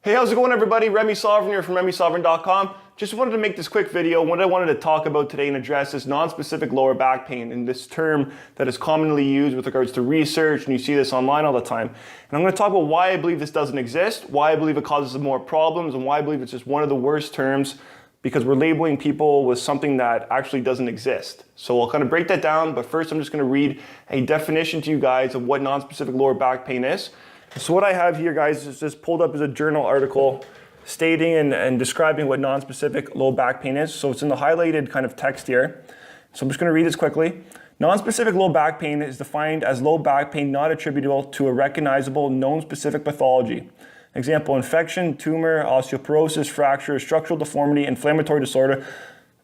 Hey, how's it going everybody? Remy Sovereign here from RemySovereign.com. Just wanted to make this quick video. What I wanted to talk about today and address is non-specific lower back pain, and this term that is commonly used with regards to research, and you see this online all the time. And I'm going to talk about why I believe this doesn't exist, why I believe it causes more problems, and why I believe it's just one of the worst terms because we're labeling people with something that actually doesn't exist. So I'll kind of break that down, but first I'm just going to read a definition to you guys of what non-specific lower back pain is. So what I have here, guys, is just pulled up as a journal article stating and describing what non-specific low back pain is. So it's in the highlighted kind of text here. So I'm just going to read this quickly. Non-specific low back pain is defined as low back pain not attributable to a recognizable known specific pathology. Example, infection, tumor, osteoporosis, fracture, structural deformity, inflammatory disorder,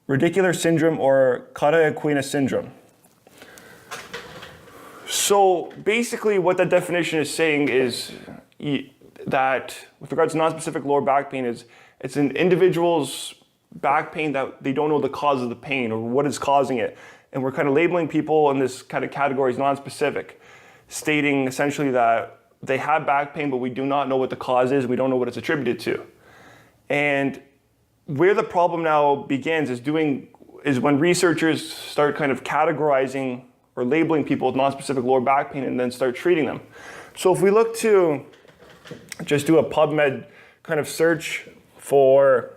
radicular syndrome, or Cauda-Equina syndrome. So basically what that definition is saying is that with regards to non-specific lower back pain, it's an individual's back pain that they don't know the cause of the pain or what is causing it. And we're kind of labeling people in this kind of category as non-specific, stating essentially that they have back pain, but we do not know what the cause is. We don't know what it's attributed to. And where the problem now begins is when researchers start kind of categorizing or labeling people with non-specific lower back pain and then start treating them. So if we look to just do a PubMed kind of search for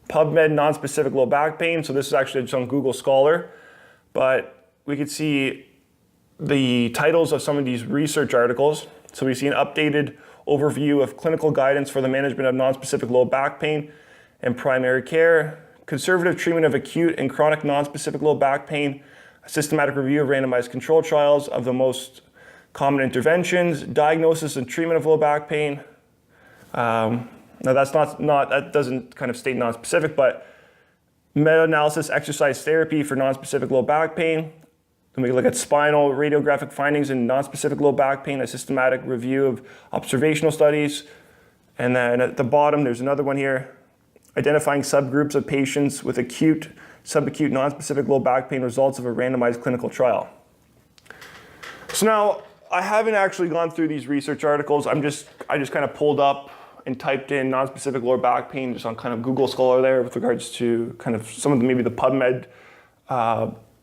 PubMed non-specific low back pain. So this is actually just on Google Scholar, but we could see the titles of some of these research articles. So we see an updated overview of clinical guidance for the management of non-specific low back pain and primary care, conservative treatment of acute and chronic non-specific low back pain, a systematic review of randomized control trials of the most common interventions, diagnosis and treatment of low back pain. Now that's that doesn't kind of state non-specific, but meta-analysis exercise therapy for non-specific low back pain. Then we look at spinal radiographic findings in non-specific low back pain, a systematic review of observational studies. And then at the bottom, there's another one here, identifying subgroups of patients with acute, subacute, non-specific low back pain, results of a randomized clinical trial. So now, I haven't actually gone through these research articles. I just kind of pulled up and typed in non-specific lower back pain just on kind of Google Scholar there with regards to kind of some of maybe the PubMed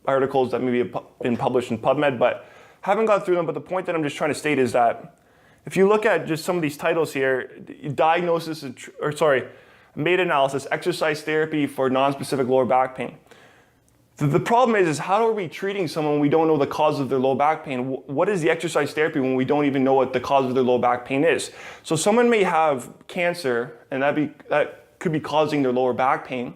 articles that maybe have been published in PubMed, but haven't gone through them. But the point that I'm just trying to state is that if you look at just some of these titles here, meta-analysis, exercise therapy for non-specific lower back pain. The problem is how are we treating someone when we don't know the cause of their low back pain? What is the exercise therapy when we don't even know what the cause of their low back pain is? So someone may have cancer and that could be causing their lower back pain,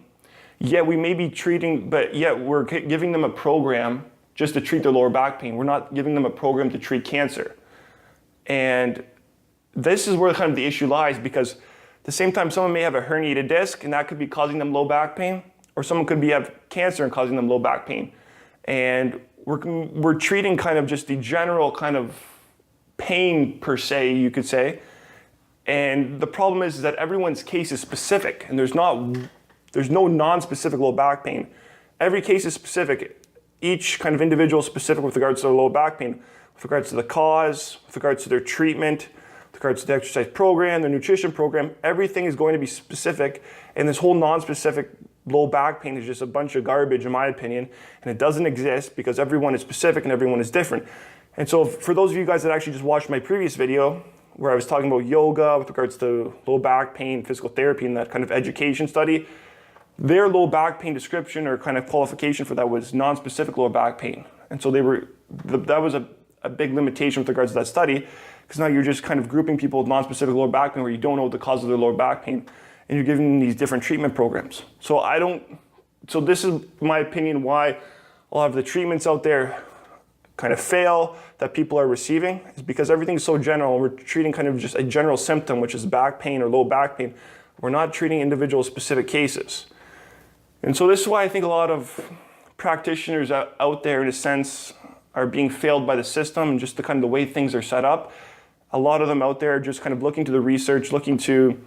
yet we may be treating, but yet we're giving them a program just to treat their lower back pain. We're not giving them a program to treat cancer. And this is where kind of the issue lies, because at the same time, someone may have a herniated disc and that could be causing them low back pain, or someone could have cancer and causing them low back pain. And we're treating kind of just the general kind of pain per se, you could say. And the problem is that everyone's case is specific, and there's no non-specific low back pain. Every case is specific. Each kind of individual is specific with regards to their low back pain, with regards to the cause, with regards to their treatment, with regards to the exercise program, the nutrition program. Everything is going to be specific, and this whole non-specific low back pain is just a bunch of garbage in my opinion, and it doesn't exist because everyone is specific and everyone is different. And so for those of you guys that actually just watched my previous video where I was talking about yoga with regards to low back pain, physical therapy, and that kind of education study, their low back pain description or kind of qualification for that was non-specific lower back pain. And so that was a big limitation with regards to that study, because now you're just kind of grouping people with non-specific lower back pain where you don't know the cause of their lower back pain, and you're giving them these different treatment programs. So this is my opinion why a lot of the treatments out there kind of fail that people are receiving, is because everything's so general. We're treating kind of just a general symptom, which is back pain or low back pain. We're not treating individual specific cases. And so this is why I think a lot of practitioners out there, in a sense, are being failed by the system and just the kind of the way things are set up. A lot of them out there are just kind of looking to the research, looking to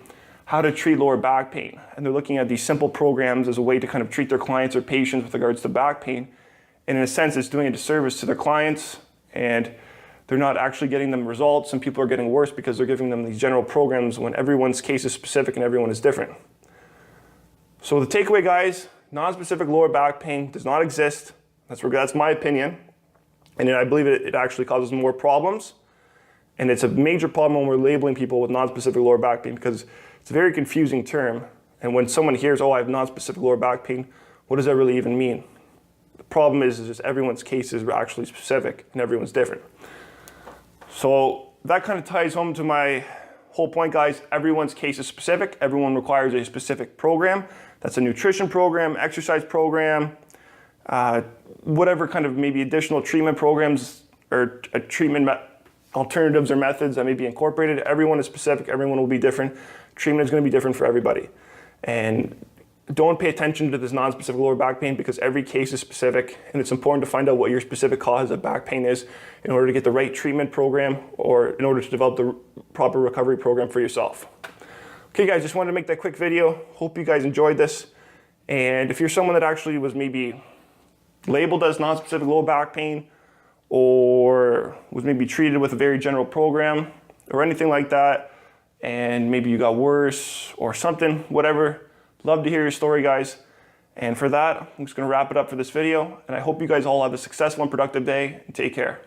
how to treat lower back pain. And they're looking at these simple programs as a way to kind of treat their clients or patients with regards to back pain. And in a sense, it's doing a disservice to their clients and they're not actually getting them results, and people are getting worse because they're giving them these general programs when everyone's case is specific and everyone is different. So the takeaway, guys, non-specific lower back pain does not exist. That's my opinion. And I believe it actually causes more problems. And it's a major problem when we're labeling people with non-specific lower back pain, because it's a very confusing term. And when someone hears, oh, I have non-specific lower back pain, what does that really even mean? The problem is just everyone's case is actually specific and everyone's different. So that kind of ties home to my whole point, guys. Everyone's case is specific. Everyone requires a specific program. That's a nutrition program, exercise program, whatever kind of maybe additional treatment programs or treatment alternatives or methods that may be incorporated. Everyone is specific. Everyone will be different. Treatment is going to be different for everybody. And don't pay attention to this non-specific lower back pain, because every case is specific, and it's important to find out what your specific cause of back pain is in order to get the right treatment program or in order to develop the proper recovery program for yourself. Okay, guys, just wanted to make that quick video. Hope you guys enjoyed this. And if you're someone that actually was maybe labeled as non-specific lower back pain, or was maybe treated with a very general program or anything like that, and maybe you got worse or something, whatever, love to hear your story, guys. And for that, I'm just going to wrap it up for this video. And I hope you guys all have a successful and productive day, and take care.